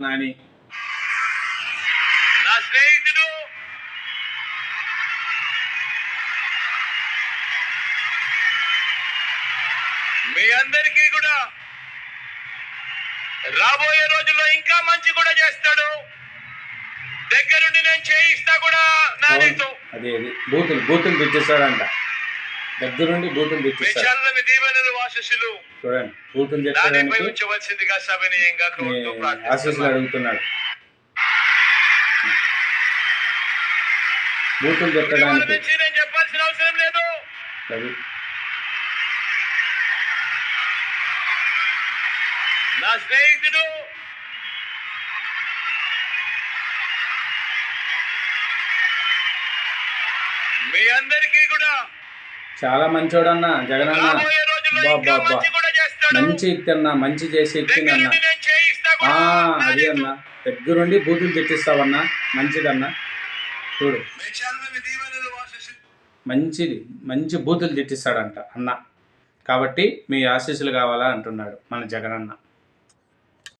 నాని నా స్నేహితుడు మీ అందరికీ కూడా రాబోయే రోజుల్లో ఇంకా మంచి కూడా చేస్తాడు. దగ్గరుండి నేను చేయిస్తా కూడా నానితో. అదే బూతులు తెచ్చేస్తాడంట. దగ్గరుండి బూతులు తెచ్చేస్తాడు. మీ దీవెనలు ఆశీస్సులు చూడండి, బూతులు తెచ్చడానికి ఉంచవలసిందిగా సవినయంగా ఆశీస్సులు అడుగుతున్నాడు. బూతులు తెచ్చడానికి నేను చెప్పాల్సిన అవసరం లేదు. అది నా స్నేహితుడు మీ అందరికీ కూడా చాలా మంచోడన్నా జగనన్న. రాబోయే రోజుల్లో ఇంకా మంచి కూడా చేస్తాడు. మంచి వ్యక్తి అన్న, మంచి చేసే వ్యక్తి అన్న. దగ్గరుండి నేను చేయిస్తా కూడా అది అన్న, దగ్గరుండి బూతులు తెచ్చిస్తావన్నా. మంచిదన్నా, చూడు మంచి బూతులు తెచ్చిస్తాడంట అన్న. కాబట్టి మీ ఆశీస్సులు కావాలా అంటున్నాడు మన జగనన్న.